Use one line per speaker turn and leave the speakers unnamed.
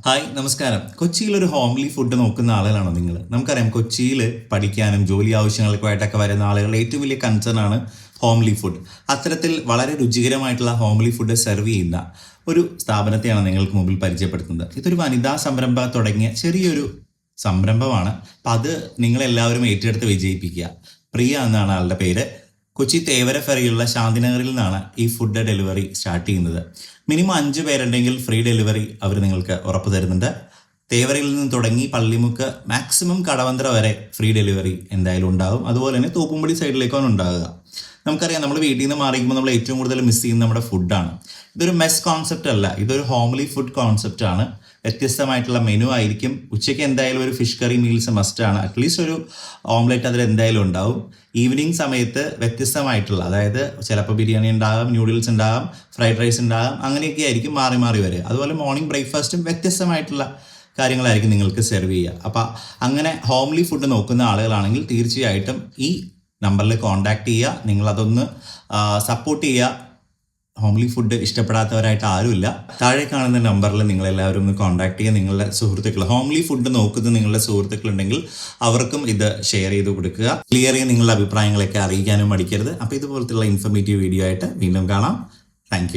Hi നമസ്കാരം. കൊച്ചിയിൽ ഒരു ഹോംലി ഫുഡ് നോക്കുന്ന ആളുകളാണോ നിങ്ങൾ? നമുക്കറിയാം കൊച്ചിയിൽ പഠിക്കാനും ജോലി ആവശ്യങ്ങൾക്കുമായിട്ടൊക്കെ വരുന്ന ആളുകളുടെ ഏറ്റവും വലിയ കൺസേൺ ആണ് ഹോംലി ഫുഡ്. അത്തരത്തിൽ വളരെ രുചികരമായിട്ടുള്ള ഹോംലി ഫുഡ് സെർവ് ചെയ്യുന്ന ഒരു സ്ഥാപനത്തെയാണ് നിങ്ങൾക്ക് മുമ്പിൽ പരിചയപ്പെടുത്തുന്നത്. ഇതൊരു വനിതാ സംരംഭം തുടങ്ങിയ ചെറിയൊരു സംരംഭമാണ്. അപ്പം അത് നിങ്ങളെല്ലാവരും ഏറ്റെടുത്ത് വിജയിപ്പിക്കുക. പ്രിയ എന്നാണ് ആളുടെ പേര്. കൊച്ചി തേവര ഫെറിയുള്ള ശാന്തിനഗറിൽ നിന്നാണ് ഈ ഫുഡ് ഡെലിവറി സ്റ്റാർട്ട് ചെയ്യുന്നത്. മിനിമം 5 പേരുണ്ടെങ്കിൽ ഫ്രീ ഡെലിവറി അവർ നിങ്ങൾക്ക് ഉറപ്പ് തരുന്നുണ്ട്. തേവരയിൽ നിന്ന് തുടങ്ങി പള്ളിമുക്ക് മാക്സിമം കടവന്ത്ര വരെ ഫ്രീ ഡെലിവറി എന്തായാലും ഉണ്ടാകും. അതുപോലെ തന്നെ തോപ്പുംപടി സൈഡിലേക്കാണ് ഉണ്ടാകുക. നമുക്കറിയാം, നമ്മൾ വീട്ടിൽ നിന്ന് മാറിക്കുമ്പോൾ നമ്മൾ ഏറ്റവും കൂടുതൽ മിസ് ചെയ്യുന്നത് നമ്മുടെ ഫുഡാണ്. ഇതൊരു മെസ് കോൺസെപ്റ്റ് അല്ല, ഇതൊരു ഹോംലി ഫുഡ് കോൺസെപ്റ്റ് ആണ്. വ്യത്യസ്തമായിട്ടുള്ള മെനു ആയിരിക്കും. ഉച്ചയ്ക്ക് എന്തായാലും ഒരു ഫിഷ് കറി മീൽസ് മസ്റ്റ് ആണ്. അറ്റ്ലീസ്റ്റ് ഒരു ഓംലെറ്റ് അതിൽ എന്തായാലും ഉണ്ടാവും. ഈവനിങ് സമയത്ത് വ്യത്യസ്തമായിട്ടുള്ള, അതായത് ചിലപ്പോൾ ബിരിയാണി ഉണ്ടാകാം, ന്യൂഡിൽസ് ഉണ്ടാകാം, ഫ്രൈഡ് റൈസ് ഉണ്ടാകാം, അങ്ങനെയൊക്കെ ആയിരിക്കും മാറി മാറി വരിക. അതുപോലെ മോർണിംഗ് ബ്രേക്ക്ഫാസ്റ്റും വ്യത്യസ്തമായിട്ടുള്ള കാര്യങ്ങളായിരിക്കും നിങ്ങൾക്ക് സെർവ് ചെയ്യുക. അപ്പോൾ അങ്ങനെ ഹോംലി ഫുഡ് നോക്കുന്ന ആളുകളാണെങ്കിൽ തീർച്ചയായിട്ടും ഈ നമ്പറിൽ കോൺടാക്ട് ചെയ്യുക. നിങ്ങളതൊന്ന് സപ്പോർട്ട് ചെയ്യുക. ഹോംലി ഫുഡ് ഇഷ്ടപ്പെടാത്തവരായിട്ട് ആരുമില്ല. താഴെ കാണുന്ന നമ്പറിൽ നിങ്ങളെല്ലാവരും ഒന്ന് കോൺടാക്ട് ചെയ്യുക. നിങ്ങളുടെ സുഹൃത്തുക്കൾ ഹോംലി ഫുഡ് നോക്കുന്ന നിങ്ങളുടെ സുഹൃത്തുക്കളുണ്ടെങ്കിൽ അവർക്കും ഇത് ഷെയർ ചെയ്ത് കൊടുക്കുക. ക്ലിയർ ചെയ്ത് നിങ്ങളുടെ അഭിപ്രായങ്ങളൊക്കെ അറിയിക്കാനും മടിക്കരുത്. അപ്പോൾ ഇതുപോലത്തുള്ള ഇൻഫർമേറ്റീവ് വീഡിയോ ആയിട്ട് വീണ്ടും കാണാം. താങ്ക്